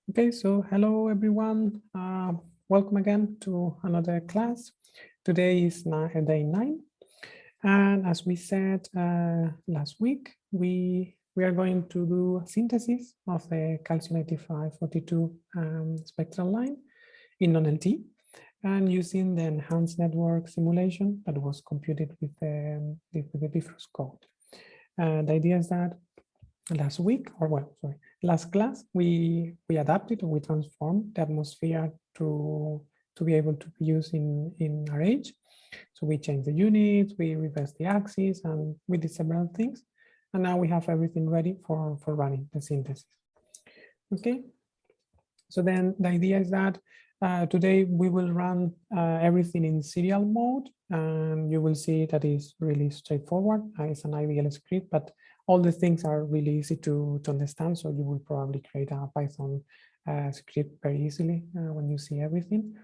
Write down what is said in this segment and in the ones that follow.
Okay, so hello everyone. Welcome again to another class. Today is day 9. And as we said last week, we are going to do a synthesis of the calcium 8542 spectral line in non-LT and using the enhanced network simulation that was computed with the Bifrost code. The idea is that last class, we adapted or we transformed the atmosphere to be able to be used in RH. So we changed the units, we reversed the axis, and we did several things. And now we have everything ready for running the synthesis. Okay. So then the idea is that today we will run everything in serial mode, and you will see that is really straightforward. It's an IVL script, but all the things are really easy to understand. So you will probably create a Python script very easily when you see everything.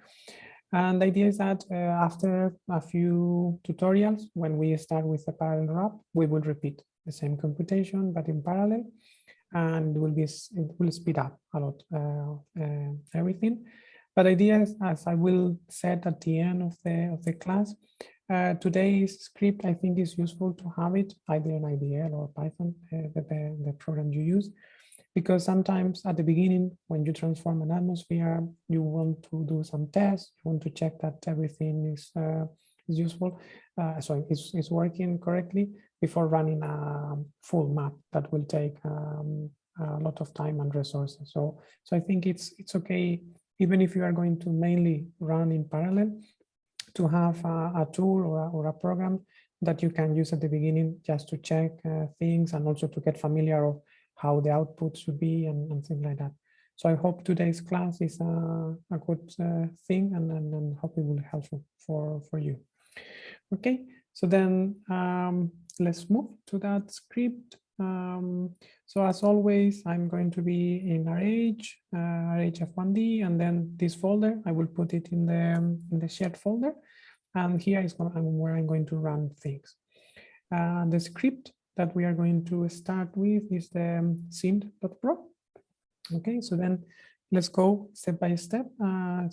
And the idea is that after a few tutorials, when we start with the parallel wrap, we will repeat the same computation, but in parallel, and it will speed up a lot everything. But the idea is, as I will set at the end of the class, today's script I think is useful to have it either in IDL or Python, the program you use, because sometimes at the beginning when you transform an atmosphere, you want to do some tests, you want to check that everything is useful, so it's working correctly before running a full map that will take a lot of time and resources. So I think it's okay, even if you are going to mainly run in parallel, to have a tool or a program that you can use at the beginning just to check things and also to get familiar of how the output should be and things like that. So I hope today's class is a good thing and hope it will be helpful for you. Okay, so then let's move to that script. So as always, I'm going to be in RH, RHF1D, and then this folder, I will put it in the shared folder. And here is where I'm going to run things. The script that we are going to start with is the synth.pro. Okay, so then let's go step by step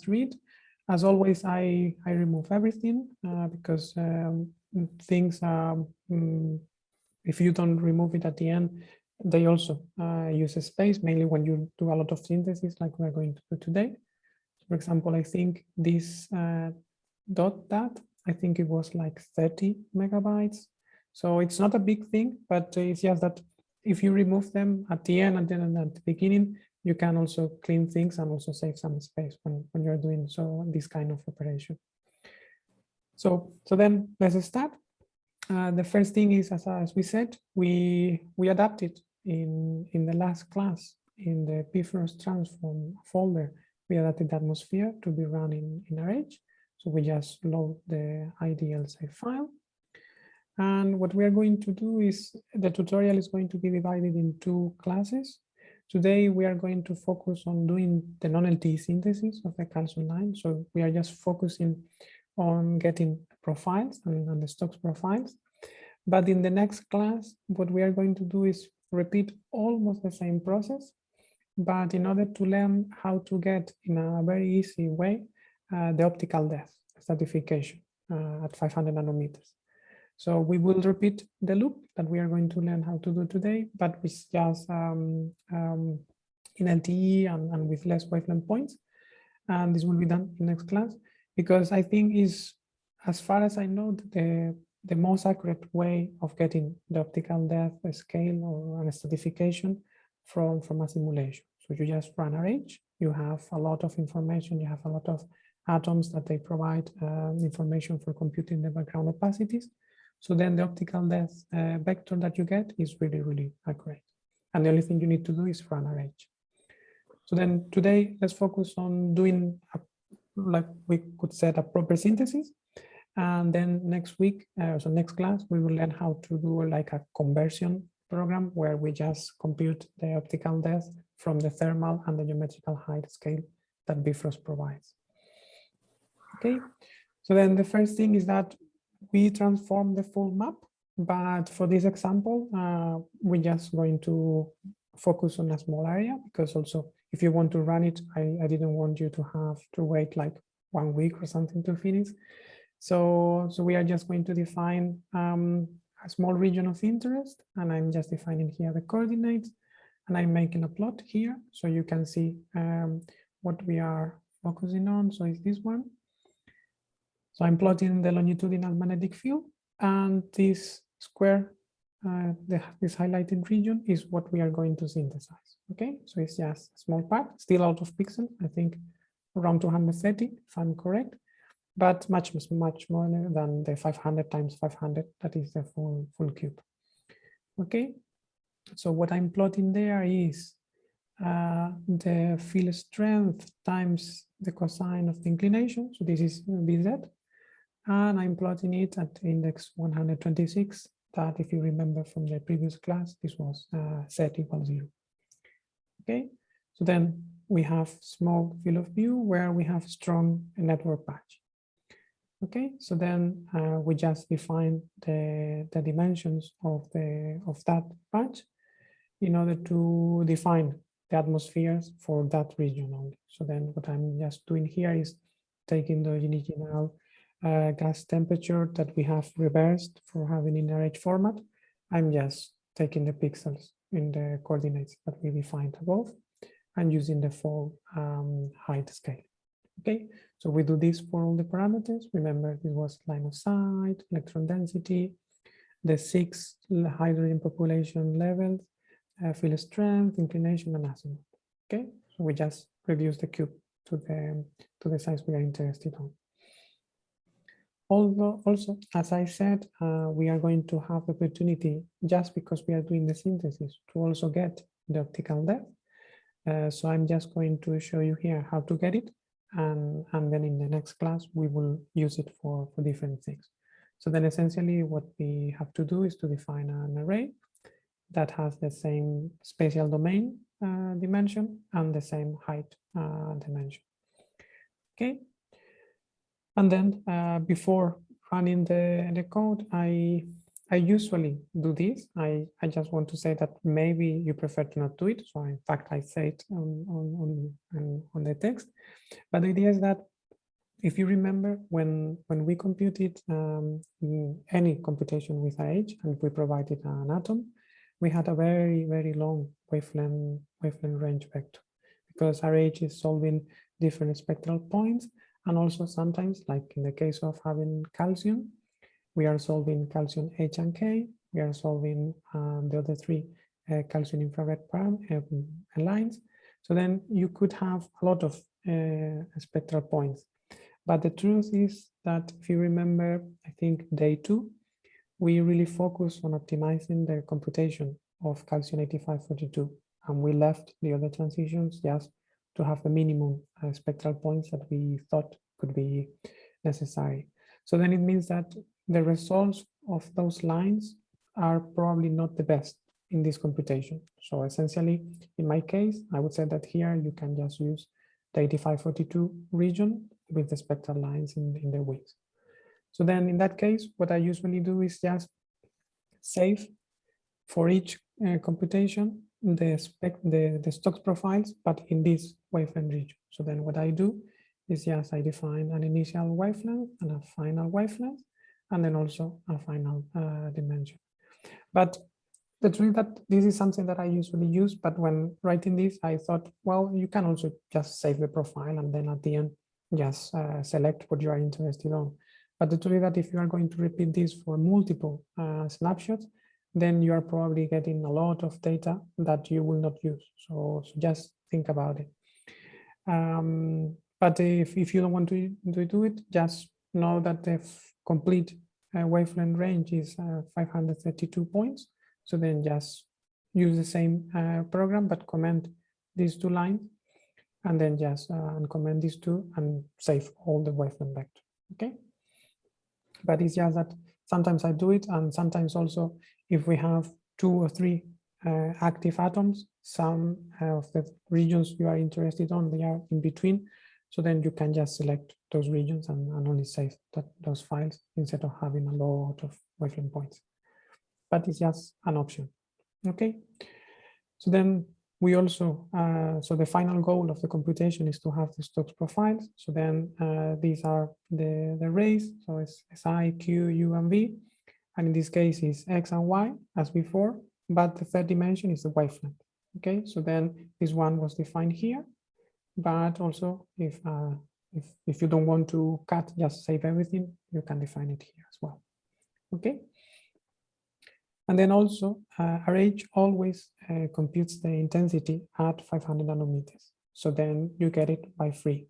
through it. As always, I remove everything because things, if you don't remove it at the end, they also use a space, mainly when you do a lot of synthesis like we're going to do today. For example, I think this .dat, I think it was like 30 megabytes. So it's not a big thing, but it's just that if you remove them at the end and then at the beginning, you can also clean things and also save some space when you're doing this kind of operation. So then let's start. The first thing is, as we said, we adapted in the last class in the Bifrost transform folder. We adapted the atmosphere to be run in RH. So we just load the IDL save file. And what we are going to do is the tutorial is going to be divided in 2 classes. Today, we are going to focus on doing the non-LTE synthesis of the Carlsson line. So we are just focusing on getting profiles and the Stokes profiles. But in the next class, what we are going to do is repeat almost the same process, but in order to learn how to get in a very easy way the optical depth stratification at 500 nanometers. So we will repeat the loop that we are going to learn how to do today, but with just in LTE and with less wavelength points. And this will be done in next class, because I think is, as far as I know, the most accurate way of getting the optical depth scale or a stratification from a simulation. So you just run RH, you have a lot of information, you have a lot of atoms that they provide information for computing the background opacities. So then the optical depth vector that you get is really, really accurate. And the only thing you need to do is run RH. So then today, let's focus on doing, like we could set a proper synthesis. And then next week, so next class, we will learn how to do like a conversion program where we just compute the optical depth from the thermal and the geometrical height scale that Bifrost provides. Okay, so then the first thing is that we transform the full map, but for this example, we're just going to focus on a small area, because also if you want to run it, I didn't want you to have to wait like 1 week or something to finish. So we are just going to define a small region of interest, and I'm just defining here the coordinates, and I'm making a plot here so you can see what we are focusing on. So it's this one. So I'm plotting the longitudinal magnetic field, and this square, this highlighted region is what we are going to synthesize. Okay, so it's just a small part, still out of pixels, I think around 230, if I'm correct, but much more than the 500 times 500, that is the full cube. Okay, so what I'm plotting there is the field strength times the cosine of the inclination. So this is BZ, and I'm plotting it at index 126, that if you remember from the previous class, this was Z equals 0. Okay, so then we have small field of view where we have strong network patch. Okay, so then we just define the dimensions of that patch in order to define the atmospheres for that region only. So then what I'm just doing here is taking the original gas temperature that we have reversed for having in RH format. I'm just taking the pixels in the coordinates that we defined above and using the full height scale. Okay, so we do this for all the parameters. Remember, this was line of sight, electron density, the 6 hydrogen population levels, field strength, inclination, and azimuth. Okay, so we just reduce the cube to the size we are interested on. Although also, as I said, we are going to have the opportunity, just because we are doing the synthesis, to also get the optical depth. So I'm just going to show you here how to get it. And then in the next class, we will use it for different things. So then essentially what we have to do is to define an array that has the same spatial domain dimension and the same height dimension. Okay. And then before running the code, I usually do this. I just want to say that maybe you prefer to not do it. So in fact, I say it on the text. But the idea is that if you remember, when we computed any computation with RH and we provided an atom, we had a very, very long wavelength range vector, because RH is solving different spectral points. And also sometimes, like in the case of having calcium, we are solving calcium H and K. We are solving the other 3 calcium infrared lines. So then you could have a lot of spectral points. But the truth is that if you remember, I think day 2, we really focus on optimizing the computation of calcium 8542. And we left the other transitions just to have the minimum spectral points that we thought could be necessary. So then it means that the results of those lines are probably not the best in this computation. So essentially, in my case, I would say that here you can just use the 8542 region with the spectral lines in the wings. So then in that case, what I usually do is just save for each computation the Stokes profiles, but in this wavelength region. So then what I do is just I define an initial wavelength and a final wavelength, and then also a final dimension. But the truth that this is something that I usually use, but when writing this, I thought, well, you can also just save the profile and then at the end, just select what you are interested on. But the truth is that if you are going to repeat this for multiple snapshots, then you are probably getting a lot of data that you will not use. So just think about it. But if you don't want to do it, just know that the complete wavelength range is 532 points. So then just use the same program, but comment these 2 lines, and then just uncomment these 2 and save all the wavelength vector. Okay. But it's just that sometimes I do it, and sometimes also if we have 2 or 3 active atoms, some of the regions you are interested on, they are in between. So then you can just select those regions and only save those files instead of having a lot of wavelength points. But it's just an option. Okay. So then we also, so the final goal of the computation is to have the Stokes profiles. So then these are the rays. So it's SI, Q, U, and V. And in this case is X and Y as before, but the third dimension is the wavelength. Okay, so then this one was defined here, but also if you don't want to cut, just save everything, you can define it here as well. Okay. And then also RH always computes the intensity at 500 nanometers. So then you get it by free.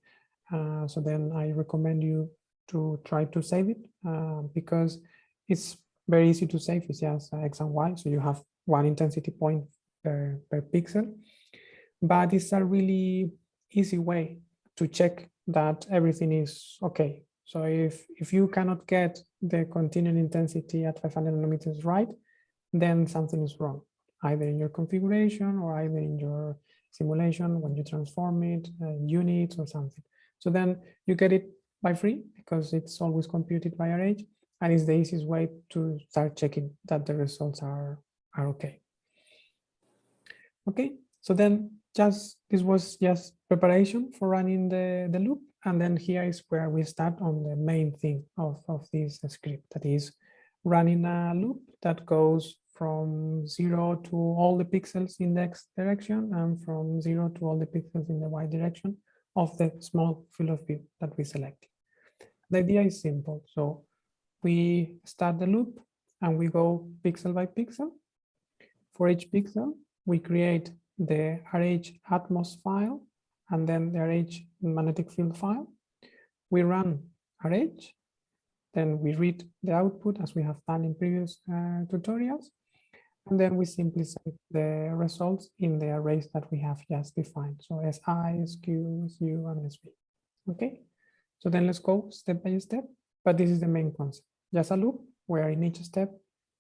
So then I recommend you to try to save it because it's very easy to save. It's just X and Y. So you have one intensity point per pixel. But it's a really easy way to check that everything is okay. So if you cannot get the continued intensity at 500 nanometers right, then something is wrong, either in your configuration or either in your simulation when you transform it, units or something. So then you get it by free because it's always computed by RH, and it's the easiest way to start checking that the results are okay. Okay, so then this was just preparation for running the loop, and then here is where we start on the main thing of this script, that is running a loop that goes from 0 to all the pixels in the X direction and from 0 to all the pixels in the Y direction of the small field of view that we selected. The idea is simple. So we start the loop and we go pixel by pixel. For each pixel, we create the RH Atmos file and then the RH magnetic field file. We run RH. Then we read the output as we have done in previous tutorials. And then we simply save the results in the arrays that we have just defined. So SI, SQ, SU, and SV. Okay, so then let's go step by step. But this is the main concept. Just a loop where in each step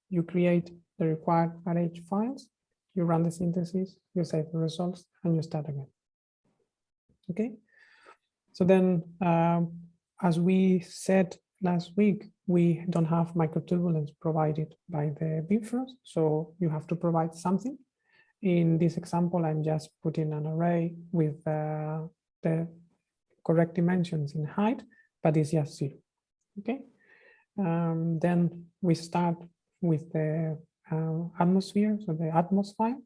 you create the required RH files, you run the synthesis, you save the results, and you start again. Okay, so then as we said last week, we don't have microtubules provided by the Bifrost, so you have to provide something. In this example, I'm just putting an array with the correct dimensions in height, but it's just 0. Okay. Then we start with the atmosphere, so the Atmos file,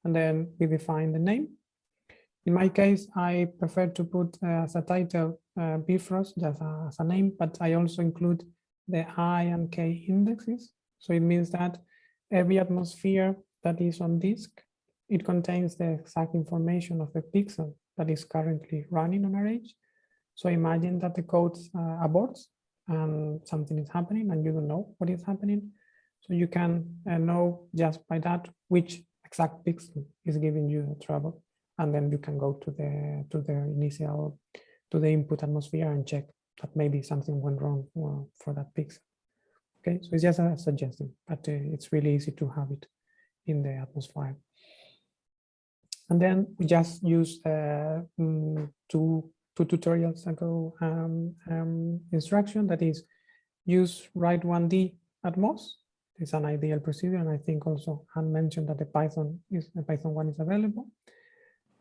and then we define the name. In my case, I prefer to put as a title Bifrost just as a name, but I also include the I and K indexes. So it means that every atmosphere that is on disk, it contains the exact information of the pixel that is currently running on RH. So imagine that the code aborts and something is happening and you don't know what is happening. So you can know just by that which exact pixel is giving you the trouble. And then you can go to the input atmosphere and check that maybe something went wrong for that pixel. Okay, so it's just a suggestion, but it's really easy to have it in the atmosphere. And then we just use two tutorials ago instruction, that is use write 1D Atmos. It's an ideal procedure, and I think also Han mentioned that the Python one is available.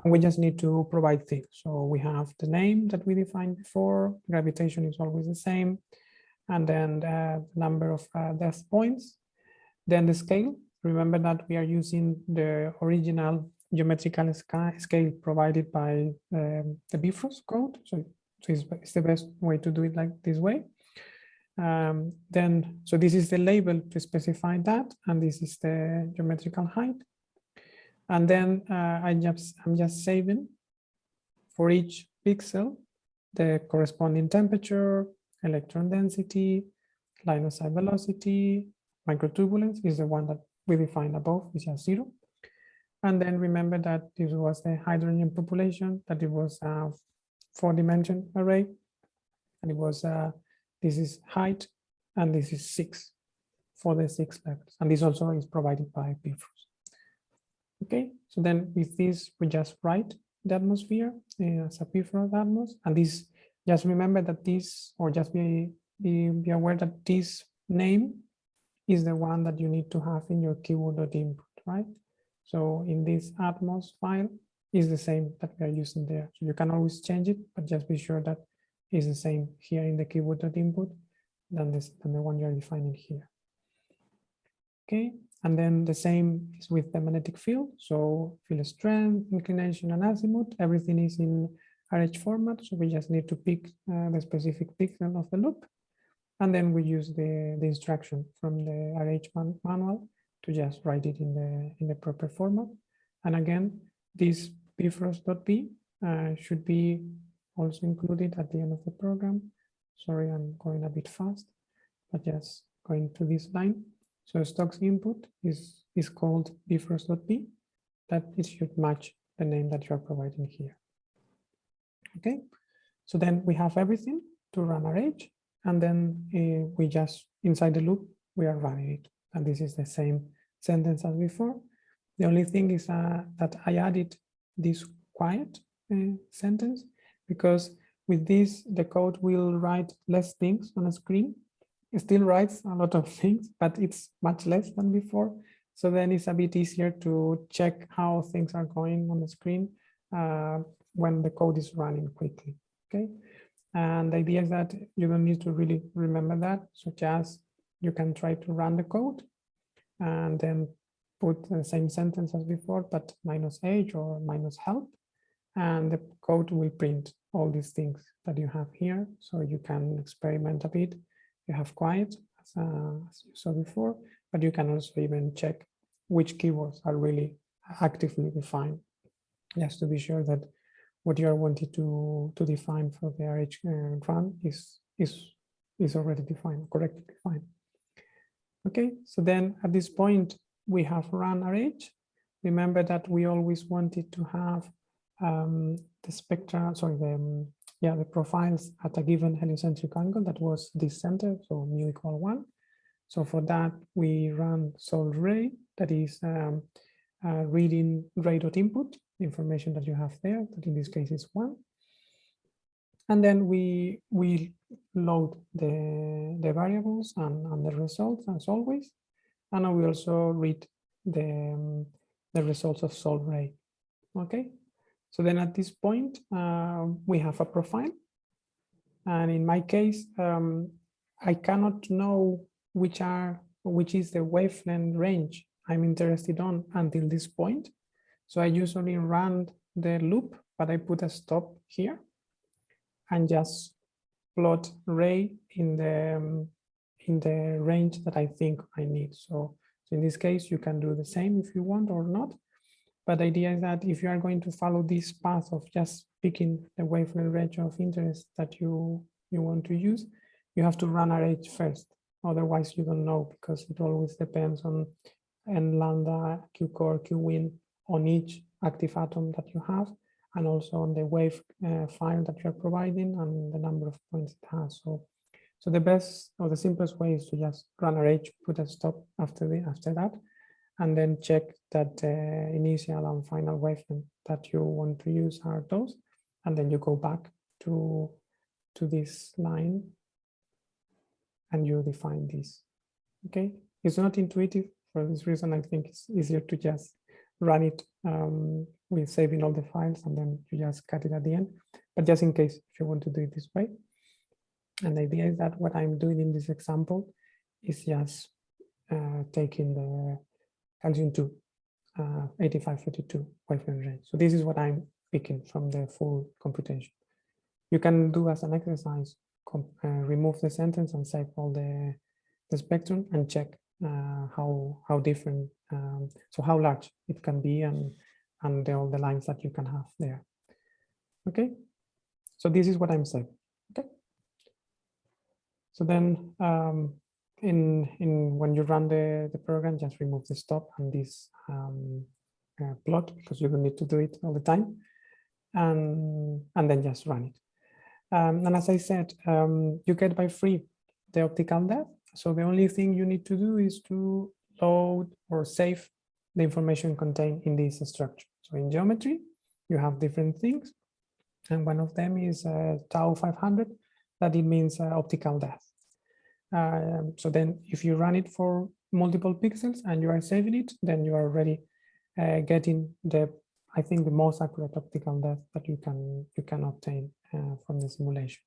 And we just need to provide things. So we have the name that we defined before, gravitation is always the same, and then the number of depth points, then the scale. Remember that we are using the original geometrical scale provided by the Bifrost code. So it's the best way to do it like this way. So this is the label to specify that, and this is the geometrical height. And then I'm just saving for each pixel the corresponding temperature, electron density, line of sight velocity, microturbulence is the one that we defined above, which is 0. And then remember that this was the hydrogen population, that it was a 4-dimension array, and it was this is height, and this is 6 for the 6 levels, and this also is provided by Bifrost. Okay, so then with this, we just write the atmosphere as a Bifrost Atmos, and this, just remember that this, or just be aware that this name is the one that you need to have in your keyword.input, right? So in this Atmos file is the same that we are using there. So you can always change it, but just be sure that is the same here in the keyboard.input than the one you're defining here. Okay, and then the same is with the magnetic field. So field strength, inclination, and azimuth, everything is in RH format. So we just need to pick the specific pixel of the loop. And then we use the instruction from the RH manual to just write it in the proper format. And again, this bifrost.b should be also included at the end of the program. Sorry, I'm going a bit fast, but just going to this line. So Stokes input is called bifrost.b, that it should match the name that you're providing here. Okay, so then we have everything to run RH, and then we just, inside the loop, we are running it. And this is the same sentence as before. The only thing is that I added this quiet sentence, because with this, the code will write less things on a screen. It still writes a lot of things, but it's much less than before. So then it's a bit easier to check how things are going on the screen when the code is running quickly, okay? And the idea is that you don't need to really remember that. So just you can try to run the code and then put the same sentence as before, but -h or -help. And the code will print all these things that you have here. So you can experiment a bit. You have quiet, as you saw before, but you can also even check which keywords are really actively defined, just to be sure that what you are wanting to define for the RH run is already defined, correctly defined. Okay, so then at this point, we have run RH. Remember that we always wanted to have the spectra, sorry, the profiles at a given heliocentric angle that was this center, so mu = 1. So for that, we run solve ray, that is reading ray.input, information that you have there, that in this case is 1. And then we load the variables and the results as always. And we also read the results of solve ray. Okay. So then at this point, we have a profile. And in my case, I cannot know which is the wavelength range I'm interested on until this point. So I usually run the loop, but I put a stop here and just plot ray in the range that I think I need. So in this case, you can do the same if you want or not. But the idea is that if you are going to follow this path of just picking the wavelength range of interest that you want to use, you have to run RH first. Otherwise, you don't know, because it always depends on n lambda, q core, q win on each active atom that you have, and also on the wave file that you're providing and the number of points it has. So the best or the simplest way is to just run RH, put a stop after that, and then check that initial and final wavelength that you want to use are those, and then you go back to this line and you define this. Okay, it's not intuitive. For this reason, I think it's easier to just run it with saving all the files, and then you just cut it at the end. But just in case, if you want to do it this way. And the idea is that what I'm doing in this example is just taking the Calcium 2, 8532 wavelength range. So this is what I'm picking from the full computation. You can do as an exercise, remove the sentence and save all the spectrum and check how different, so how large it can be, and all the lines that you can have there. Okay, so this is what I'm saying. Okay, so then when you run the program, just remove the stop and this plot, because you don't need to do it all the time, and then just run it. And as I said, you get by free the optical depth. So the only thing you need to do is to load or save the information contained in this structure. So in geometry, you have different things, and one of them is tau 500, that it means optical depth. So then if you run it for multiple pixels and you are saving it, then you are already getting the, I think, the most accurate optical depth that you can obtain from the simulation.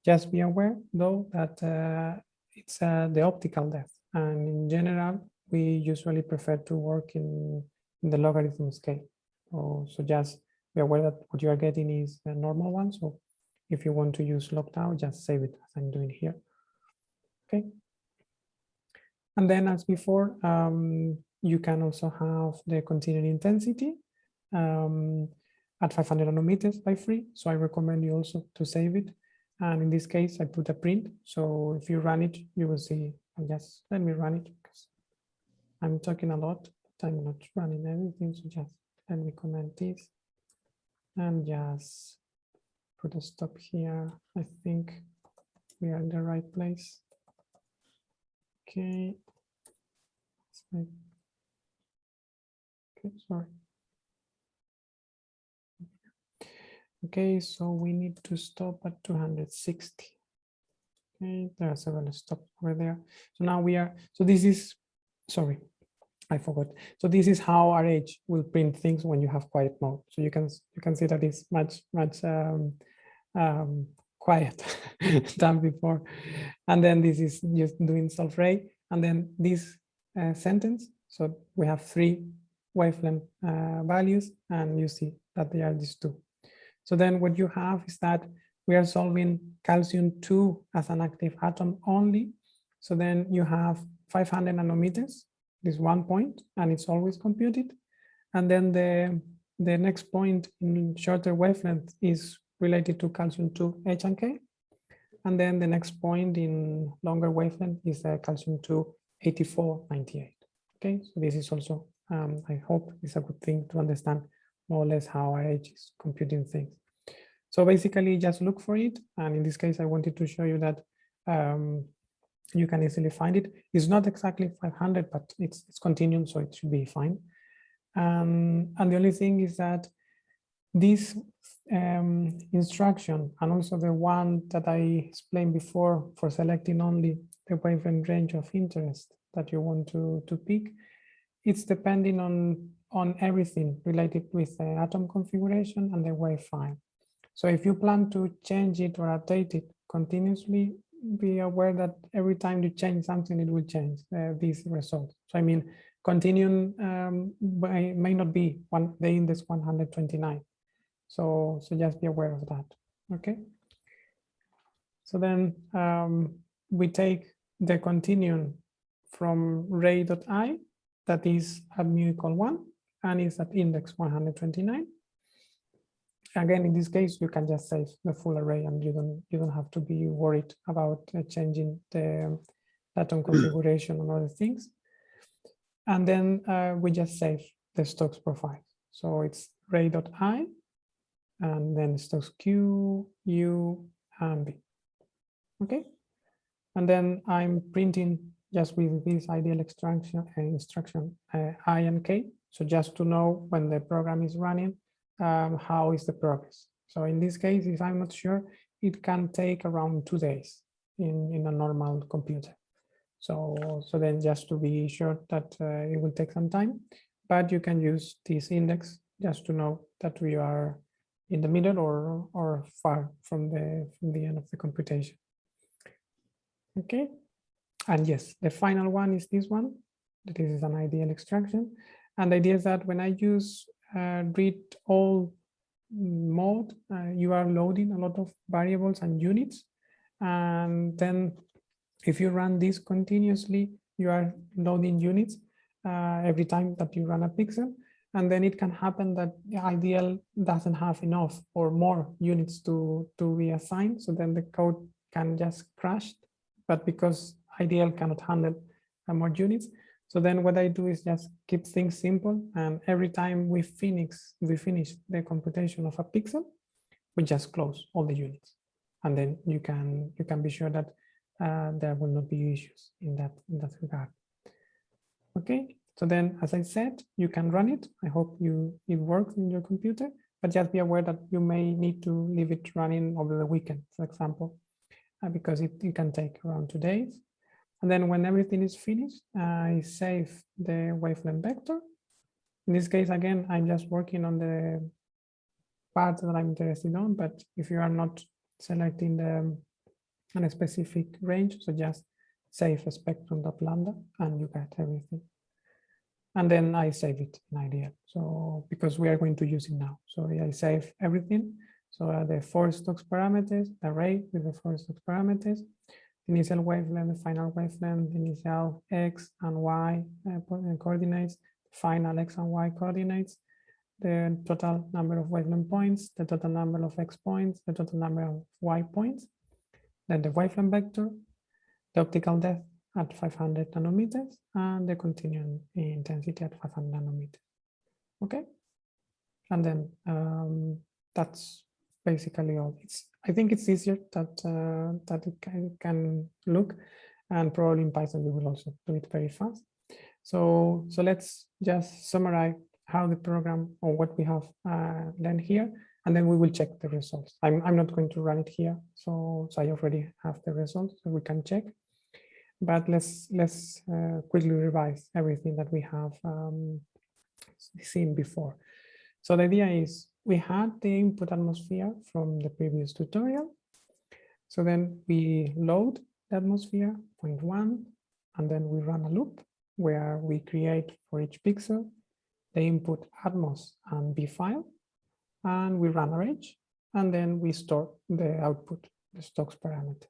Just be aware though that it's the optical depth, and in general we usually prefer to work in the logarithm scale. So just be aware that what you are getting is the normal one. So if you want to use log tau, just save it as I'm doing here. Okay. And then as before, you can also have the continued intensity at 500 nanometers by free. So I recommend you also to save it. And in this case, I put a print. So if you run it, you will see. And just let me run it because I'm talking a lot, but I'm not running everything. So just let me comment this and just put a stop here. I think we are in the right place. Okay. Okay, sorry. Okay, so we need to stop at 260. Okay, there are several stops over there. So now we are, so this is, sorry, I forgot. So this is how RH will print things when you have quiet mode. So you can see that it's much quiet than before. And then this is just doing self-ray. And then this sentence. So we have 3 wavelength values, and you see that they are these 2. So then what you have is that we are solving calcium 2 as an active atom only. So then you have 500 nanometers, this 1 point, and it's always computed. And then the next point in shorter wavelength is related to calcium 2 H and K. And then the next point in longer wavelength is calcium 2 8498. Okay, so this is also, I hope it's a good thing to understand more or less how RH is computing things. So basically just look for it. And in this case, I wanted to show you that you can easily find it. It's not exactly 500, but it's continuum, so it should be fine. And the only thing is that this instruction, and also the one that I explained before for selecting only the wavelength range of interest that you want to pick, it's depending on everything related with the atom configuration and the wave file. So if you plan to change it or update it continuously, be aware that every time you change something, it will change these results. So I mean, continuum may not be the index 129. So just be aware of that. Okay. So then we take the continuum from ray.I, that is at mu equal 1, and is at index 129. Again, in this case, you can just save the full array, and you don't have to be worried about changing the atom configuration and other things. And then we just save the Stokes profile. So it's ray.I, and then Stokes Q, U, and B. Okay. And then I'm printing just with this ideal instruction I and K. So just to know when the program is running, how is the progress. So in this case, if I'm not sure, it can take around 2 days in a normal computer. So then just to be sure that it will take some time, but you can use this index just to know that we are in the middle or far from the end of the computation. Okay, and yes, the final one is this one. This is an ideal extraction, and the idea is that when I use read all mode, you are loading a lot of variables and units, and then if you run this continuously, you are loading units every time that you run a pixel. And then it can happen that the ideal doesn't have enough or more units to be assigned. So then the code can just crash, but because ideal cannot handle more units. So then what I do is just keep things simple. And every time we finish the computation of a pixel, we just close all the units. And then you can be sure that there will not be issues in that regard. Okay. So then, as I said, you can run it. I hope it works in your computer, but just be aware that you may need to leave it running over the weekend, for example, because it can take around 2 days. And then when everything is finished, I save the wavelength vector, In this case, again, I'm just working on the part that I'm interested on, but if you are not selecting the a specific range, so just save a spectrum.lambda and you get everything. And then I save it in ideal. So because we are going to use it now. So I save everything. So the 4 Stokes parameters, the array with the 4 Stokes parameters, initial wavelength, the final wavelength, initial X and Y coordinates, final X and Y coordinates, the total number of wavelength points, the total number of X points, the total number of Y points, then the wavelength vector, the optical depth at 500 nanometers, and the continuum intensity at 500 nanometers. Okay, and then that's basically all. I think it's easier that it can look, and probably in Python you will also do it very fast. So let's just summarize how the program or what we have learned here, and then we will check the results. I'm not going to run it here, so I already have the results, so we can check. But let's quickly revise everything that we have seen before. So the idea is we had the input atmosphere from the previous tutorial. So then we load the atmosphere, 0.1, and then we run a loop where we create for each pixel the input Atmos and B file, and we run a range, and then we store the output, the Stokes parameter.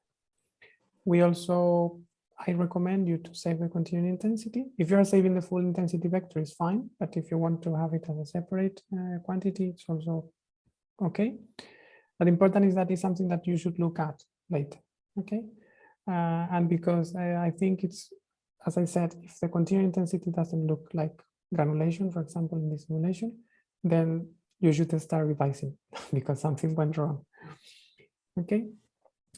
We also, I recommend you to save the continuum intensity. If you are saving the full intensity vector, it's fine, but if you want to have it as a separate quantity, it's also okay. But important is that it's something that you should look at later, okay? And because I think it's, as I said, if the continuum intensity doesn't look like granulation, for example, in this simulation, then you should start revising because something went wrong. Okay.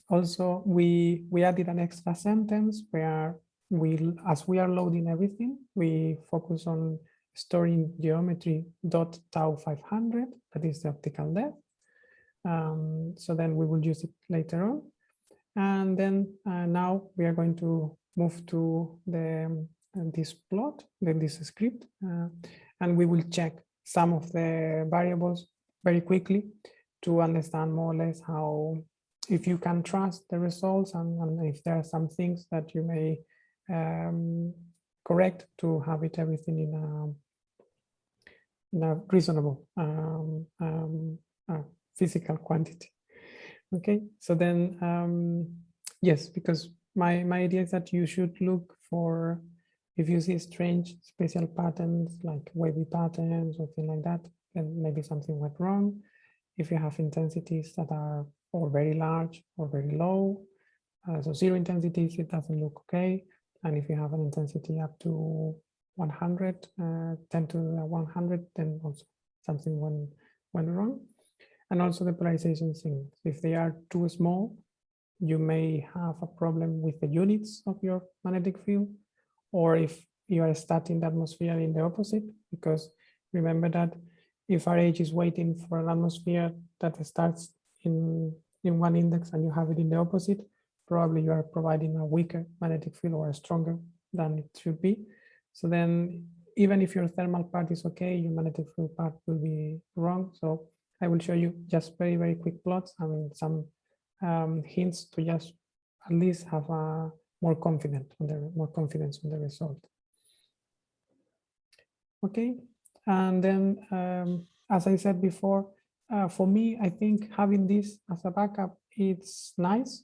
Also, we added an extra sentence where as we are loading everything, we focus on storing geometry .tau 500, that is the optical depth. So then we will use it later on. And then now we are going to move to this plot, this script, and we will check some of the variables very quickly to understand more or less how, if you can trust the results, and if there are some things that you may correct to have it everything in a reasonable physical quantity. Okay, so then yes, because my idea is that you should look for, if you see strange spatial patterns like wavy patterns or things like that, then maybe something went wrong. If you have intensities that are or very large or very low, so 0 intensities, it doesn't look okay. And if you have an intensity up to 100, 10 to 100, then also something went wrong. And also the polarization signals. If they are too small, you may have a problem with the units of your magnetic field, or if you are starting the atmosphere in the opposite, because remember that if RH is waiting for an atmosphere that starts in one index and you have it in the opposite, probably you are providing a weaker magnetic field or a stronger than it should be. So then even if your thermal part is okay, your magnetic field part will be wrong. So I will show you just very, very quick plots and some hints to just at least have more confidence on the result. Okay, and then as I said before, for me, I think having this as a backup, it's nice.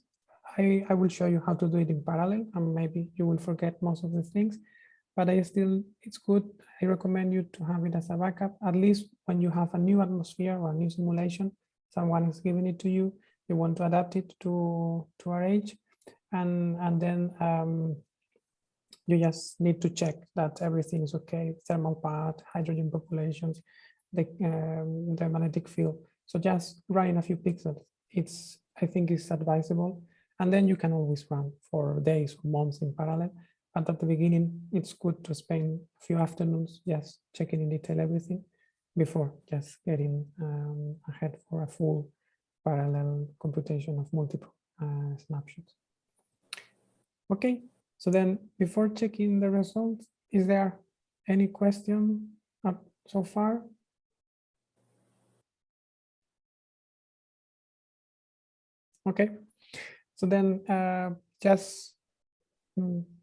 I will show you how to do it in parallel, and maybe you will forget most of the things, but it's good. I recommend you to have it as a backup, at least when you have a new atmosphere or a new simulation, someone is giving it to you, you want to adapt it to RH, and then you just need to check that everything is okay, thermal part, hydrogen populations, the magnetic field. So just running a few pixels, I think it's advisable. And then you can always run for days or months in parallel. But at the beginning, it's good to spend a few afternoons just checking in detail everything before just getting ahead for a full parallel computation of multiple snapshots. Okay, so then before checking the results, is there any question so far? Okay, so then just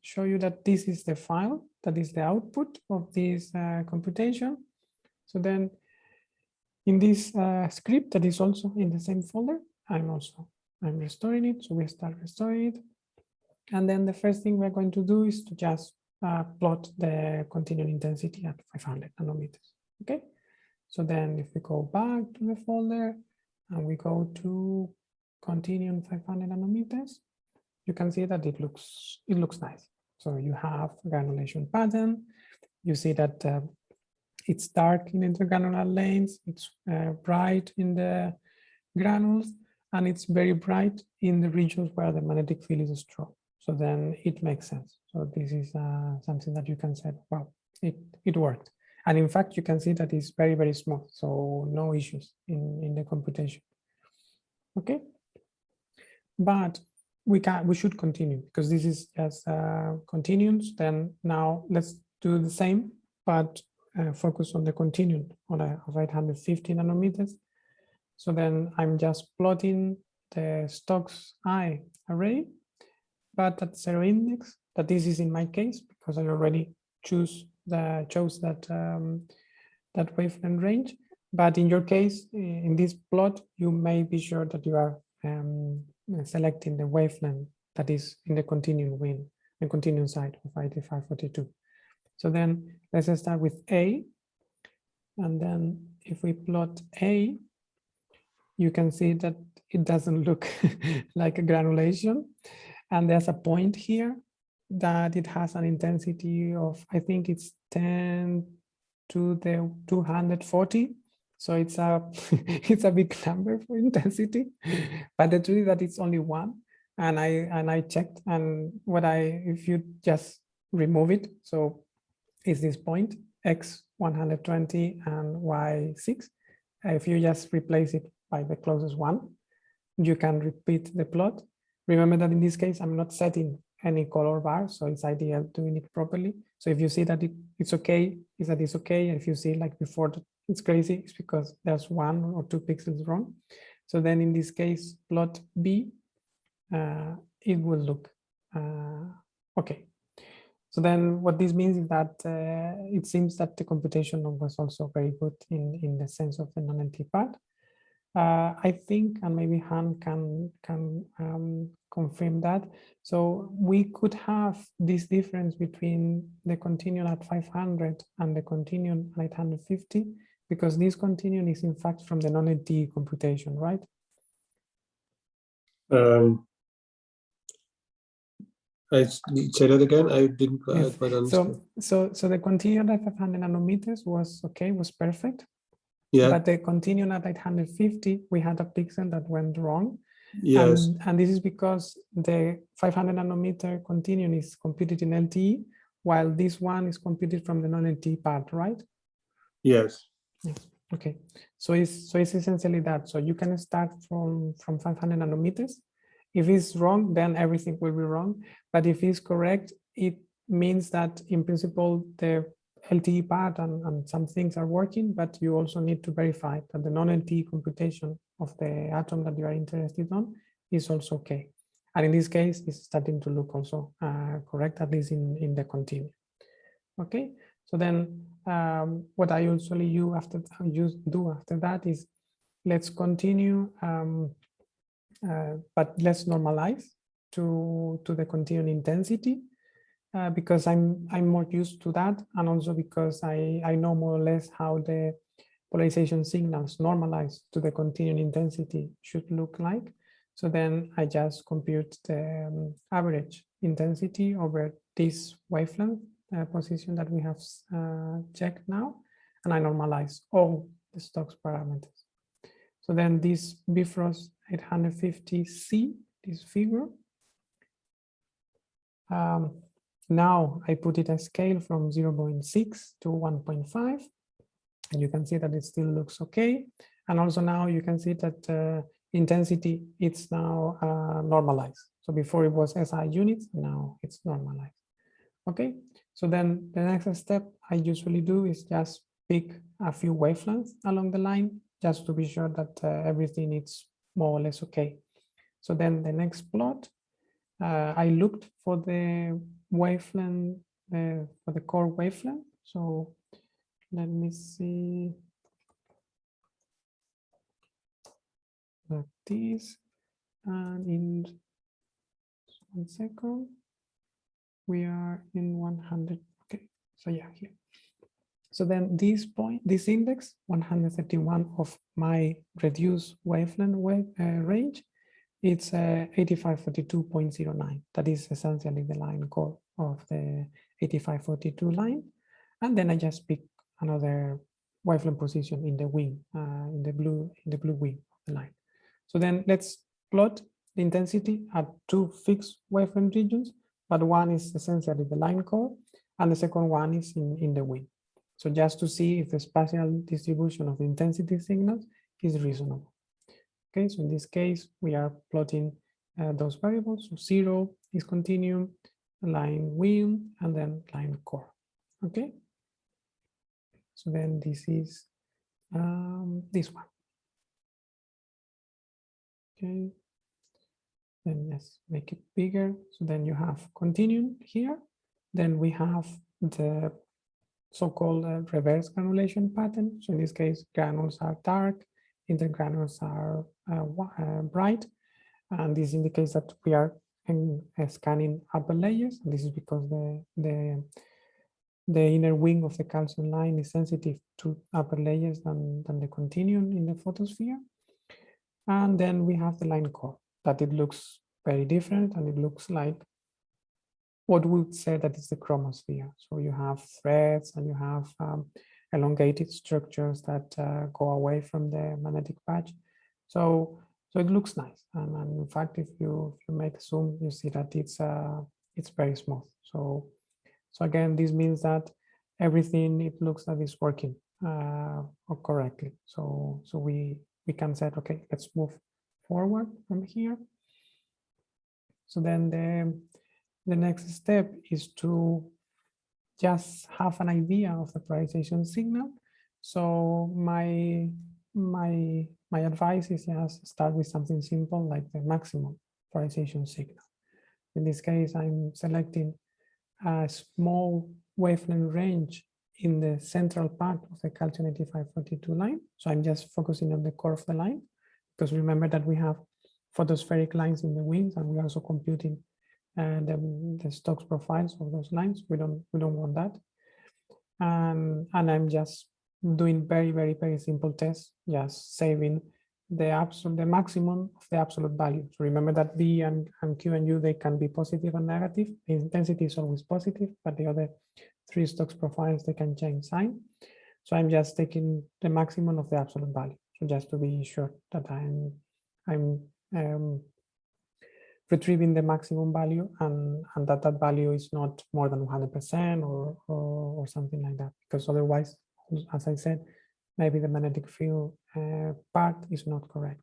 show you that this is the file, that is the output of this computation. So then in this script that is also in the same folder, I'm restoring it. So we start restoring it. And then the first thing we're going to do is to just plot the continuum intensity at 500 nanometers. Okay. So then if we go back to the folder and we go to continuum 500 nanometers, you can see that it looks nice. So you have granulation pattern. You see that it's dark in intergranular lanes. It's bright in the granules, and it's very bright in the regions where the magnetic field is strong. So then it makes sense. So this is something that you can say, well, it worked. And in fact, you can see that it's very, very small. So no issues in the computation. Okay. But we should continue because this is just continuums. Then now let's do the same, but focus on the continuum of 850 nanometers. So then I'm just plotting the Stokes I array, but at 0 index. That this is in my case because I already chose that that wavelength range. But in your case, in this plot, you may be sure that you are selecting the wavelength that is in the continuum the continuum side of 8542. So then let's start with A. And then if we plot A, you can see that it doesn't look like a granulation. And there's a point here that it has an intensity of, I think it's 10 to the 240. So it's a it's a big number for intensity, but the truth is that it's only one. And I checked, and if you just remove it, so is this point X 120 and Y 6. If you just replace it by the closest one, you can repeat the plot. Remember that in this case, I'm not setting any color bar, so it's ideal doing it properly. So if you see that it's okay, is that it's okay. And if you see like before that it's crazy, it's because there's 1 or 2 pixels wrong. So then in this case, plot B, it will look okay. So then what this means is that it seems that the computation was also very good in the sense of the non-NT part. I think, and maybe Han can confirm that. So we could have this difference between the continuum at 500 and the continuum at 850, because this continuum is in fact from the non-NT computation, right? I say that again. I didn't quite understand. So the continuum at 500 nanometers was okay, was perfect. Yeah. But the continuum at 850, we had a pixel that went wrong. Yes. And this is because the 500 nanometer continuum is computed in LTE, while this one is computed from the non-LTE part, right? Yes. Yes. Okay. So it's essentially that. So you can start from 500 nanometers. If it's wrong, then everything will be wrong. But if it's correct, it means that in principle, the LTE part and some things are working, but you also need to verify that the non-LTE computation of the atom that you are interested on is also okay. And in this case, it's starting to look also correct, at least in the continuum. Okay, so then what I usually do after that is let's continue, but let's normalize to the continuum intensity. Because I'm more used to that, and also because I know more or less how the polarization signals normalized to the continuum intensity should look like. So then I just compute the average intensity over this wavelength position that we have checked now, and I normalize all the Stokes parameters. So then this Bifrost 850C, this figure, now I put it a scale from 0.6 to 1.5, and you can see that it still looks okay. And also now you can see that intensity, it's now normalized. So before it was SI units, now it's normalized. Okay, so then the next step I usually do is just pick a few wavelengths along the line just to be sure that everything is more or less okay. So then the next plot, I looked for the wavelength, for the core wavelength. So let me see, like this, and in 1 second, we are in 100. Okay, so yeah, here. So then this point, this index 131 of my reduced wavelength range, it's 8542.09. That is essentially the line core of the 8542 line. And then I just pick another wavelength position in the wing, in the blue wing of the line. So then let's plot the intensity at two fixed wavelength regions, but one is essentially the line core, and the second one is in the wing. So just to see if the spatial distribution of the intensity signals is reasonable. Okay, so in this case, we are plotting those variables. So 0 is continuum, line wing, and then line core. Okay, so then this is this one. Okay, then let's make it bigger. So then you have continuum here. Then we have the so-called reverse granulation pattern. So in this case, granules are dark, intergranules are bright, and this indicates that we are scanning upper layers. And this is because the inner wing of the calcium line is sensitive to upper layers than the continuum in the photosphere. And then we have the line core, that it looks very different, and it looks like what we would say that is the chromosphere. So you have threads, and you have elongated structures that go away from the magnetic patch. So it looks nice. And in fact, if you make zoom, you see that it's very smooth. So again, this means that everything, it looks like it's working correctly. So we can say, okay, let's move forward from here. So then the next step is to just have an idea of the polarization signal. So my advice is just start with something simple like the maximum polarization signal. In this case, I'm selecting a small wavelength range in the central part of the calcium 8542 line. So I'm just focusing on the core of the line, because remember that we have photospheric lines in the wings, and we're also computing the Stokes profiles of those lines. We don't want that. And I'm just doing very simple tests, just saving the maximum of the absolute value. So remember that B and Q and U, they can be positive and negative. The intensity is always positive, but the other three Stokes profiles, they can change sign. So I'm just taking the maximum of the absolute value. So just to be sure that I'm retrieving the maximum value, and that value is not more than 100% or something like that, because otherwise, as I said, maybe the magnetic field part is not correct.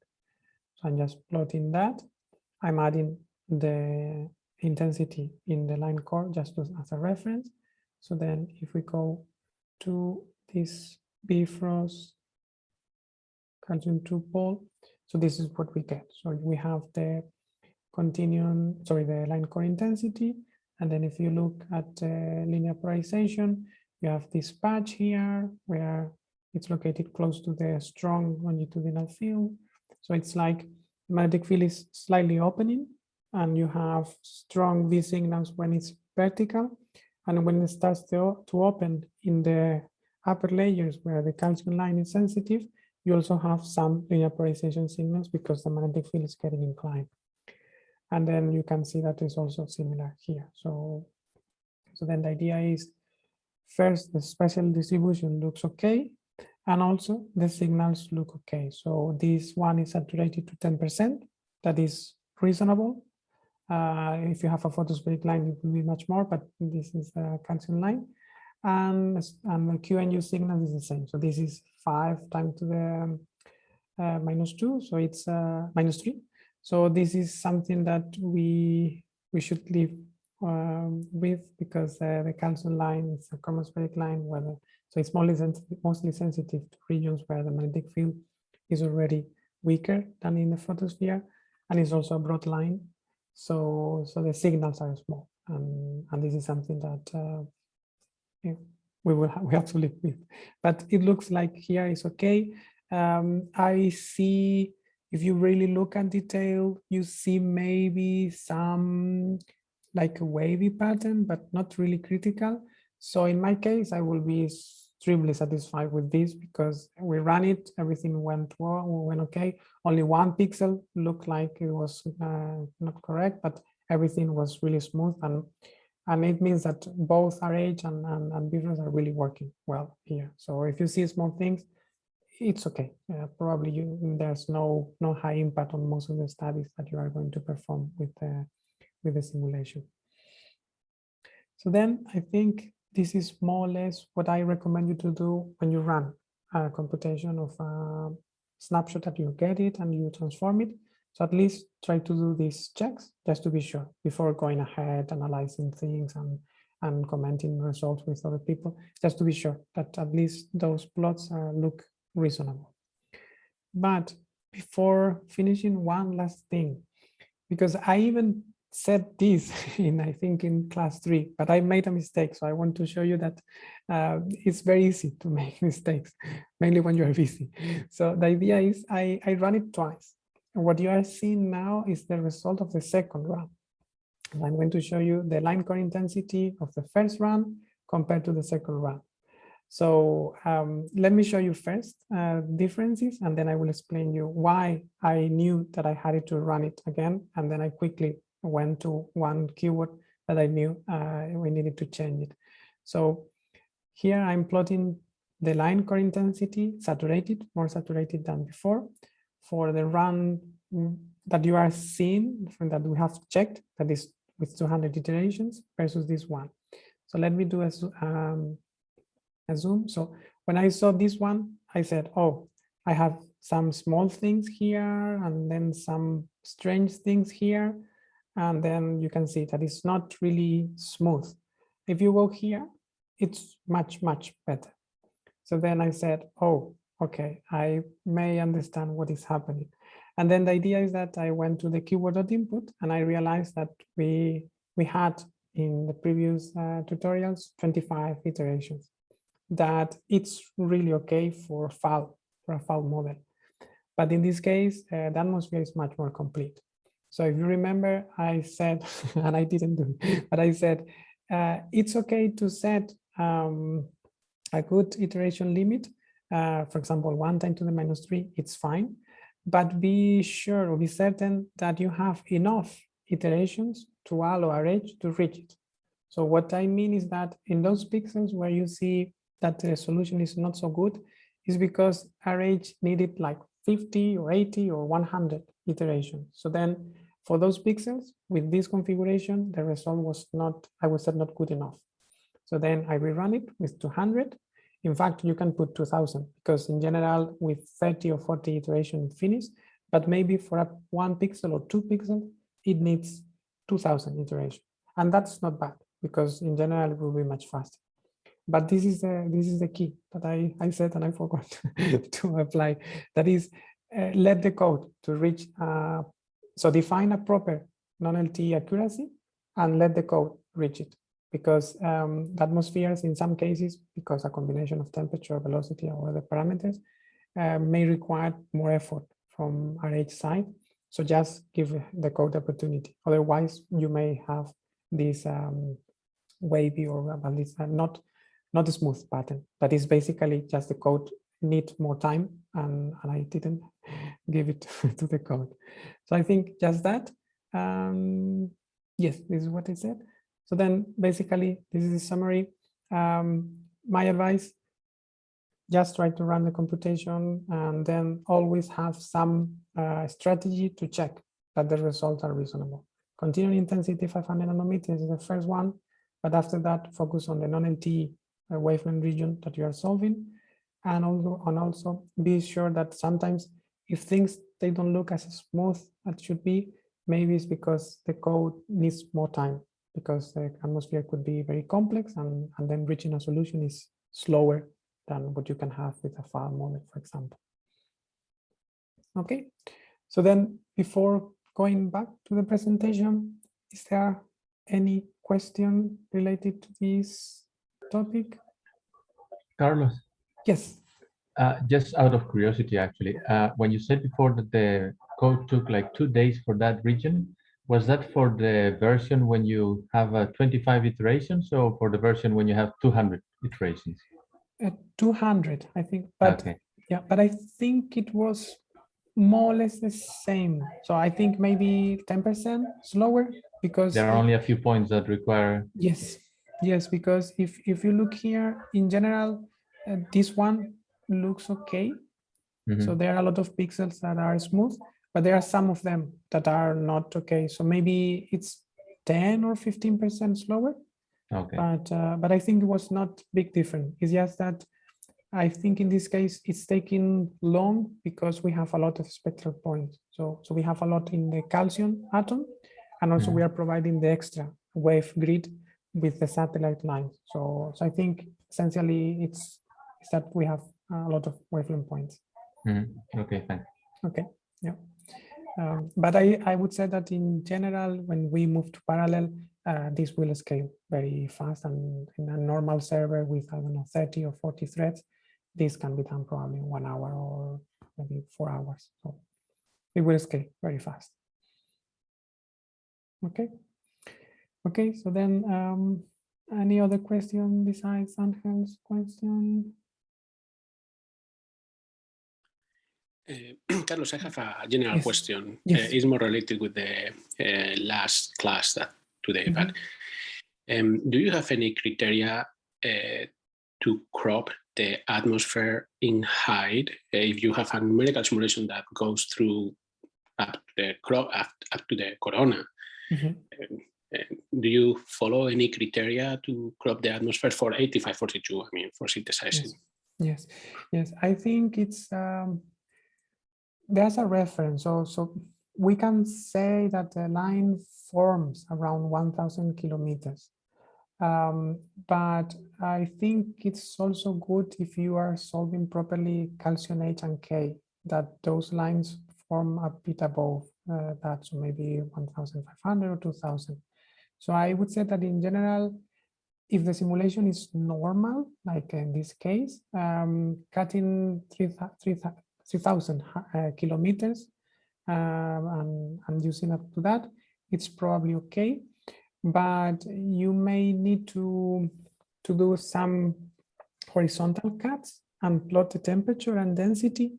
So I'm just plotting that. I'm adding the intensity in the line core just as a reference. So then if we go to this Bifrost calcium 2 pole, so this is what we get. So we have the continuum, sorry, the line core intensity. And then if you look at linear polarization, you have this patch here where it's located close to the strong longitudinal field. So it's like the magnetic field is slightly opening, and you have strong V signals when it's vertical. And when it starts to open in the upper layers where the calcium line is sensitive, you also have some linear polarization signals because the magnetic field is getting inclined. And then you can see that is also similar here. So then the idea is, first, the spatial distribution looks okay, and also the signals look okay. So this one is saturated to 10%. That is reasonable. If you have a photospheric line, it will be much more, but this is the calcium line. And the Q and U signal is the same. So this is 5 times to the -2, so it's -3. So this is something that we should live with, because the calcium line is a chromospheroid line where the So it's mostly sensitive to regions where the magnetic field is already weaker than in the photosphere, and it's also a broad line. So the signals are small, and this is something that yeah, we have to live with. But it looks like here is okay. I see, if you really look at detail, you see maybe some like a wavy pattern, but not really critical. So in my case, I will be extremely satisfied with this because we ran it, everything went well, went okay. Only one pixel looked like it was not correct, but everything was really smooth, and it means that both RH and Bifrost are really working well here. So if you see small things, it's okay. Probably there's no high impact on most of the studies that you are going to perform with the simulation. So then I think this is more or less what I recommend you to do when you run a computation of a snapshot that you get it and you transform it. So at least try to do these checks just to be sure before going ahead, analyzing things and commenting results with other people, just to be sure that at least those plots look reasonable. But before finishing, one last thing, because I even said this I think in class 3, but I made a mistake. So I want to show you that it's very easy to make mistakes, mainly when you're busy. So the idea is I run it twice. And what you are seeing now is the result of the second run. And I'm going to show you the line core intensity of the first run compared to the second run. So let me show you first differences, and then I will explain you why I knew that I had to run it again. And then I quickly went to one keyword that I knew we needed to change it. So here I'm plotting the line core intensity, saturated, more saturated than before, for the run that you are seeing, that we have checked, that is with 200 iterations versus this one. So let me do a zoom. So when I saw this one, I said, oh, I have some small things here and then some strange things here. And then you can see that it's not really smooth. If you go here, it's much, much better. So then I said, oh, okay, I may understand what is happening. And then the idea is that I went to the keyword.input and I realized that we had in the previous tutorials 25 iterations, that it's really okay for a FAL model. But in this case, the atmosphere is much more complete. So if you remember, I said, and I didn't do it, but I said, it's okay to set a good iteration limit. For example, 1 × 10⁻�3, it's fine. But be sure or be certain that you have enough iterations to allow RH to reach it. So what I mean is that in those pixels where you see that the solution is not so good, is because RH needed like 50 or 80 or 100 iterations. So then for those pixels with this configuration, the result was not, I would say, not good enough. So then I rerun it with 200. In fact, you can put 2000 because in general with 30 or 40 iterations finished, but maybe for a 1 pixel or 2 pixels, it needs 2000 iterations. And that's not bad because in general it will be much faster. But this is the key that I said and I forgot to apply. That is, let the code to reach, so define a proper non-LTE accuracy and let the code reach it. Because the atmospheres in some cases, because a combination of temperature, velocity, or other parameters may require more effort from RH side. So just give the code opportunity. Otherwise, you may have this wavy or at least not a smooth pattern. That is basically just the code need more time, and I didn't give it to the code. So I think just that. Yes, this is what I said. So then basically, this is a summary. My advice, just try to run the computation and then always have some strategy to check that the results are reasonable. Continuum intensity 500 nanometers is the first one, but after that, focus on the non-LTE wavelength region that you are solving. And also be sure that sometimes if things, they don't look as smooth as should be, maybe it's because the code needs more time, because the atmosphere could be very complex and then reaching a solution is slower than what you can have with a FAR model, for example. Okay, so then before going back to the presentation, is there any question related to this topic? Carlos, Yes. just out of curiosity, actually, when you said before that the code took like 2 days for that region, was that for the version when you have 25 iterations or for the version when you have 200 iterations? 200, I think, but Okay. yeah, but I think it was more or less the same. So I think maybe 10% slower because There are only a few points that require. yes, yes, because if you look here in general, this one looks okay. So there are a lot of pixels that are smooth, but there are some of them that are not okay. So maybe it's 10 or 15% slower. Okay. But I think it was not big difference. It's just that I think in this case it's taking long because we have a lot of spectral points. So we have a lot in the calcium atom, and also we are providing the extra wave grid with the satellite lines. So I think essentially it's that we have a lot of wavelength points. Okay, thanks. Okay, yeah. But I would say that in general, when we move to parallel, this will scale very fast, and in a normal server with, I don't know, 30 or 40 threads, this can be done probably in 1 hour or maybe 4 hours. So it will scale very fast. Okay. Okay, so then any other question besides Angel's question? Carlos, I have a general Yes. question. Yes. It's more related with the last class that today, but do you have any criteria to crop the atmosphere in height? If you have a numerical simulation that goes through up to the corona, do you follow any criteria to crop the atmosphere for 8542? I mean, for synthesizing. Yes, yes. I think it's there's a reference. So we can say that the line forms around 1,000 kilometers. But I think it's also good if you are solving properly calcium H and K, that those lines form a bit above that, so maybe 1,500 or 2,000. So I would say that in general, if the simulation is normal, like in this case, cutting 3,000 kilometers and using up to that, it's probably okay. But you may need to do some horizontal cuts and plot the temperature and density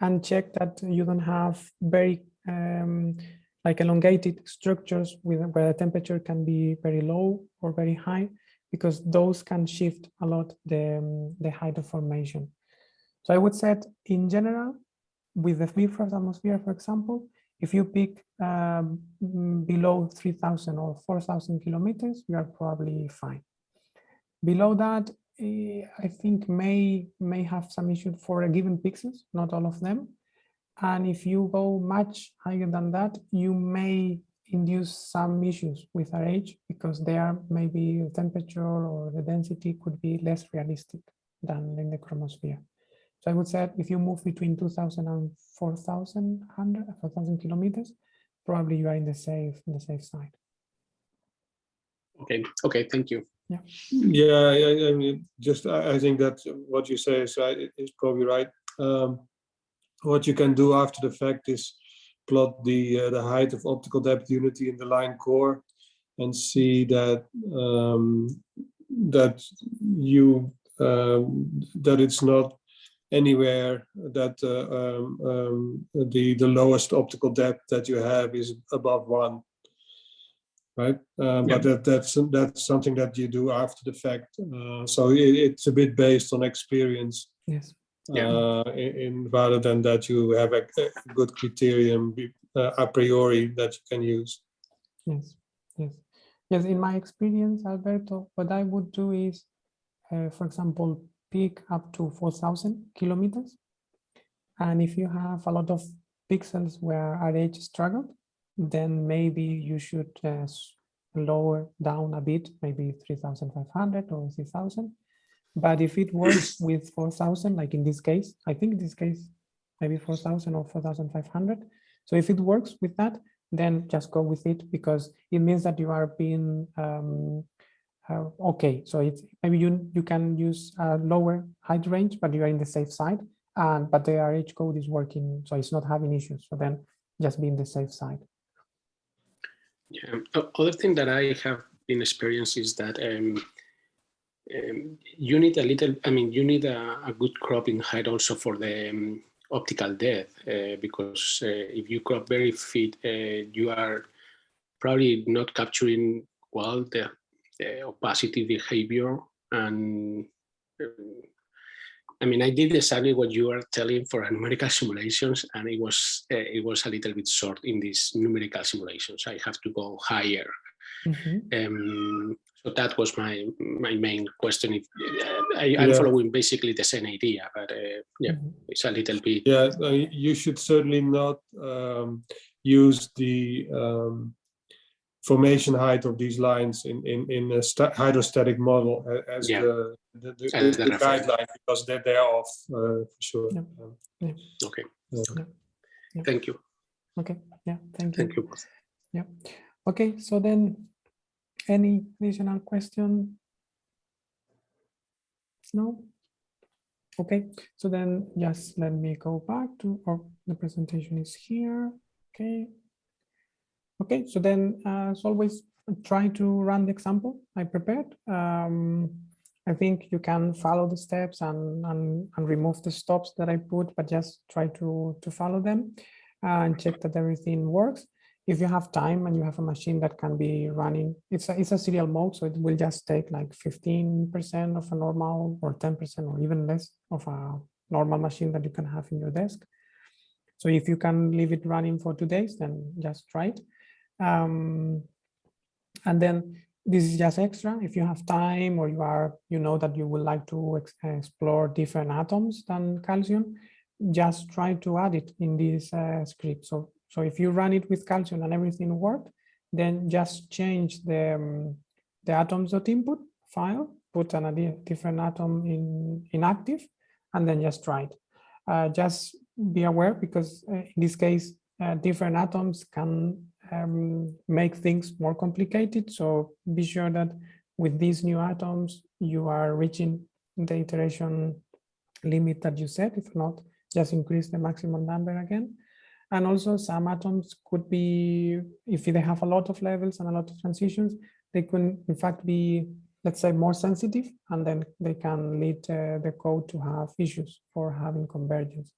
and check that you don't have very like elongated structures where the temperature can be very low or very high, because those can shift a lot the height of formation. So I would say in general, with the Bifrost atmosphere, for example, if you pick below 3,000 or 4,000 kilometers, you are probably fine. Below that, I think may have some issue for a given pixels, not all of them. And if you go much higher than that, you may induce some issues with RH, because there maybe the temperature or the density could be less realistic than in the chromosphere. So I would say if you move between 2,000 and 4,000 kilometers, probably you are in the safe side. Okay, thank you. Yeah. Yeah, I mean, I think that what you say is probably right. What you can do after the fact is plot the height of optical depth unity in the line core and see that that it's not anywhere that the lowest optical depth that you have is above 1, right? But that's something that you do after the fact. So it's a bit based on experience. Yes. Rather than that you have a good criterion a priori that you can use. Yes, yes, yes. In my experience, Alberto, what I would do is, for example, pick up to 4,000 kilometers. And if you have a lot of pixels where RH struggled, then maybe you should lower down a bit, maybe 3,500 or 3,000. But if it works with 4,000, like in this case, I think in this case, maybe 4,000 or 4,500. So if it works with that, then just go with it, because it means that you are being okay. So it's maybe you can use a lower height range, but you are in the safe side. But the RH code is working, so it's not having issues. So then just be in the safe side. Yeah. Other thing that I have been experienced is that you need a little. I mean, you need a good cropping height also for the optical depth, because if you crop very fit, you are probably not capturing well the opacity behavior. And I mean, I did exactly what you are telling for numerical simulations, and it was a little bit short in these numerical simulations. I have to go higher. So that was my main question. If I'm following basically the same idea, but yeah, it's a little bit. Yeah, you should certainly not use the formation height of these lines in a hydrostatic model as the guideline, because they're off for sure. Okay. Yeah. Thank you. Okay. Yeah. Thank you. Thank you. Yeah. Okay. So then, any additional question? No. Okay. So then, just let me go back to, or the presentation is here. Okay. Okay. So then, as always, try to run the example I prepared. I think you can follow the steps and remove the stops that I put, but just try to follow them and check that everything works. If you have time and you have a machine that can be running, it's a serial mode, so it will just take like 15% of a normal, or 10% or even less of a normal machine that you can have in your desk. So if you can leave it running for 2 days, then just try it. And then this is just extra. If you have time, or you know that you would like to explore different atoms than calcium, just try to add it in this script. So if you run it with calcium and everything worked, then just change the atoms.input file, put a different atom in active, and then just try it. Just be aware, because in this case, different atoms can make things more complicated. So be sure that with these new atoms, you are reaching the iteration limit that you set. If not, just increase the maximum number again. And also some atoms could be, if they have a lot of levels and a lot of transitions, they can in fact be, let's say, more sensitive, and then they can lead the code to have issues for having convergence.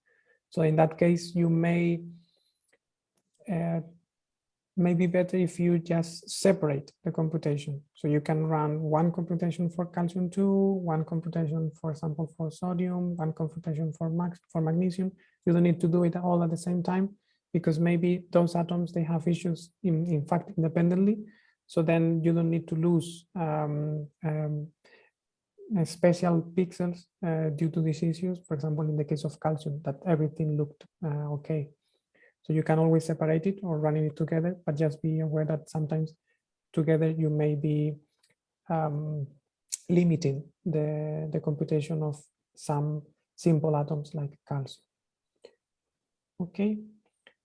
So in that case, you may be better if you just separate the computation. So you can run one computation for calcium 2, one computation, for example, for sodium, one computation for magnesium. You don't need to do it all at the same time, because maybe those atoms, they have issues in fact independently. So then you don't need to lose special pixels due to these issues. For example, in the case of calcium, that everything looked okay. So you can always separate it or running it together, but just be aware that sometimes together you may be limiting the computation of some simple atoms like calcium. Okay,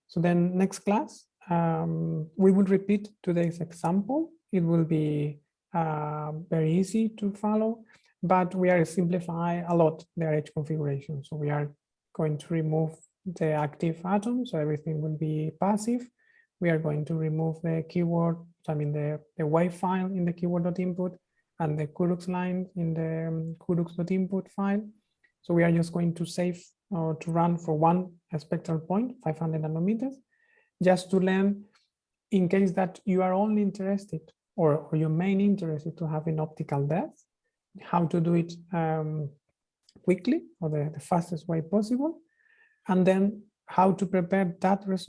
so then next class, we will repeat today's example. It will be very easy to follow, but we are simplify a lot the RH configuration. So we are going to remove the active atom, so everything will be passive. We are going to remove the keyword, the wave file in the keyword.input and the Gudiksen line in the Gudiksen.input file. So we are just going to save or to run for one spectral point, 500 nanometers, just to learn, in case that you are only interested or your main interest is to have an optical depth, how to do it quickly or the fastest way possible, and then how to prepare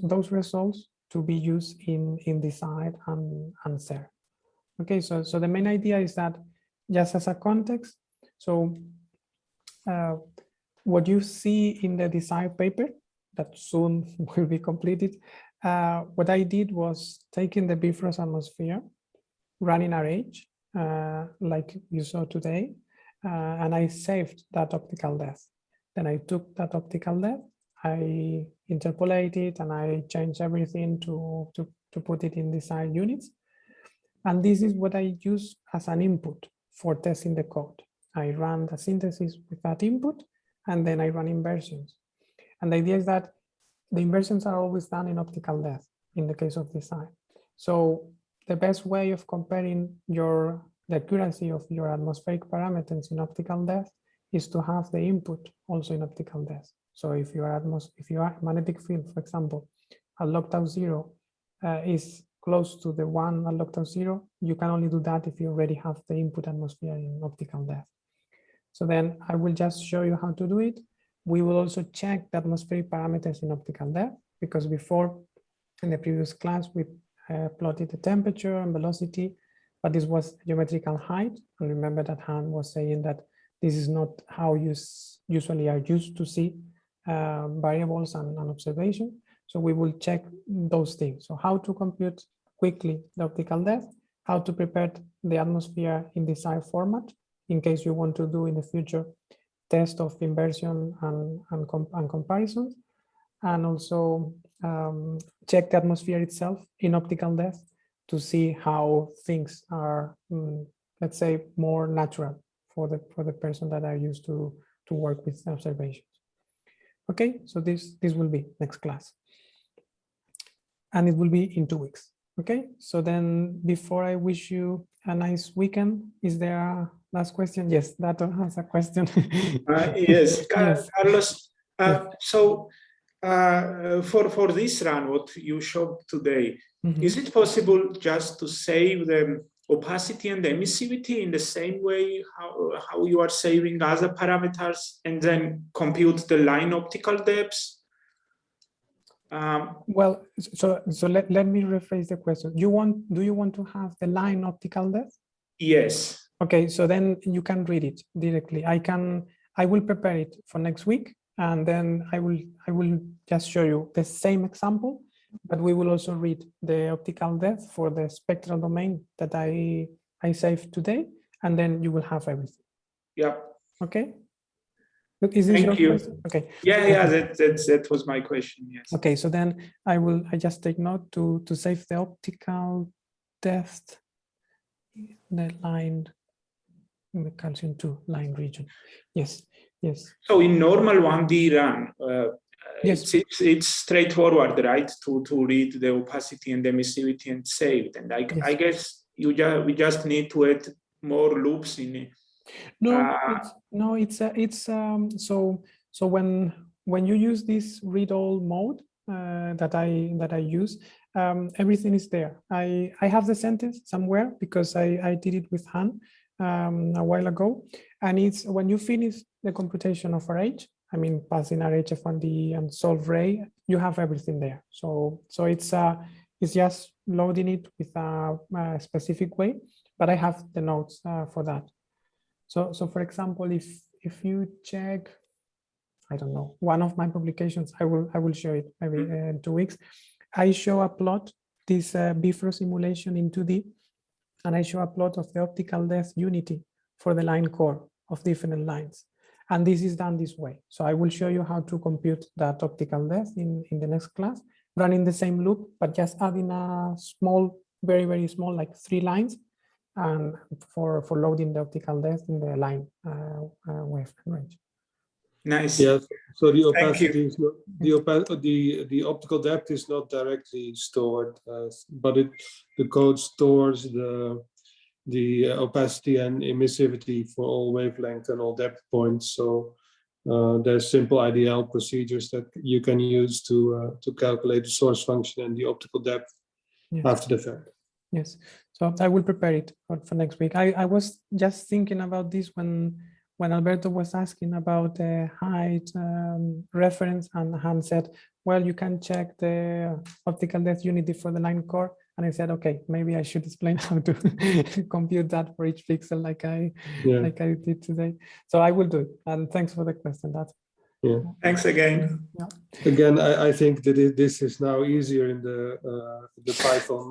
those results to be used in design and SER. Okay, so the main idea is that, just as a context, so what you see in the design paper that soon will be completed, what I did was taking the Bifrost atmosphere, running RH, like you saw today, and I saved that optical depth. Then I took that optical depth, I interpolated, and I changed everything to put it in design units. And this is what I use as an input for testing the code. I run the synthesis with that input, and then I run inversions. And the idea is that the inversions are always done in optical depth in the case of design. So the best way of comparing the accuracy of your atmospheric parameters in optical depth is to have the input also in optical depth. So if your magnetic field, for example, at log-tau 0 is close to the one at log-tau 0, you can only do that if you already have the input atmosphere in optical depth. So then I will just show you how to do it. We will also check the atmospheric parameters in optical depth, because before, in the previous class, we plotted the temperature and velocity, but this was geometrical height. And remember that Han was saying that this is not how you usually are used to see variables and observation. So we will check those things. So how to compute quickly the optical depth, how to prepare the atmosphere in desired format, in case you want to do in the future test of inversion and comparisons, and also check the atmosphere itself in optical depth to see how things are, let's say, more natural for the person that are used to work with observations. Okay, so this will be next class, and it will be in 2 weeks. Okay, so then before I wish you a nice weekend, is there a last question? Yes, that has a question. Yes, Yes. Carlos. Yes. So for this run, what you showed today, Mhm. is it possible just to save the opacity and the emissivity in the same way how you are saving other parameters, and then compute the line optical depths? Well, so let me rephrase the question. Do you want to have the line optical depth? Yes. Okay, so then you can read it directly. I will prepare it for next week, and then I will just show you the same example, but we will also read the optical depth for the spectral domain that I saved today, and then you will have everything. Yeah. Okay. Look, is this Thank your you. question? Okay. Yeah, that was my question. Yes. Okay, so then I just take note to save the optical depth, the line, in the calcium 2 line region. Yes, yes. So in normal 1D run, Yes. it's straightforward, right? To read the opacity and emissivity and save it. And I guess we just need to add more loops in it. So when you use this read all mode that I use, everything is there. I have the sentence somewhere because I did it with Han a while ago, and it's when you finish the computation of RH, I mean passing RH F1D and solve ray, you have everything there. So it's just loading it with a specific way, but I have the notes for that. So for example, if you check, I don't know, one of my publications, I will show it maybe in 2 weeks. I show a plot, this Bifrost simulation in 2D, and I show a plot of the optical depth unity for the line core of different lines. And this is done this way. So I will show you how to compute that optical depth in the next class, running the same loop, but just adding a small, very, very small, like 3 lines, and for loading the optical depth in the line wave range. Nice. Yes. So the Thank you. opacity is not, the optical depth is not directly stored, but the code stores the opacity and emissivity for all wavelength and all depth points. So there's simple IDL procedures that you can use to calculate the source function and the optical depth after the fact. Yes, so I will prepare it for next week. I was just thinking about this when Alberto was asking about the height reference, and Han said, well, you can check the optical depth unity for the line core. And I said, okay, maybe I should explain how to compute that for each pixel like I did today. So I will do it. And thanks for the question. Thanks again. Yeah. Again, I think that this is now easier in the Python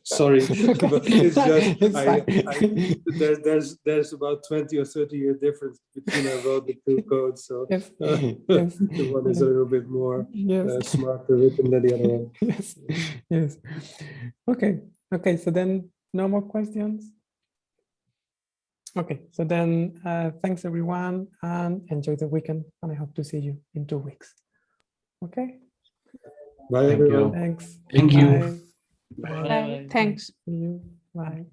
Sorry, but it's just It's fine. there's about 20 or 30 year difference between I wrote the two codes, so Yes, yes, the one is a little bit more yes. smarter written than the other one. Yes, yes. Okay, okay, so then no more questions. Okay, so then thanks everyone and enjoy the weekend, and I hope to see you in 2 weeks. Okay, Bye, Thank everyone. you. thanks. Thank you. Bye. Bye. Bye. Thanks. See you. Bye.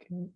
Okay.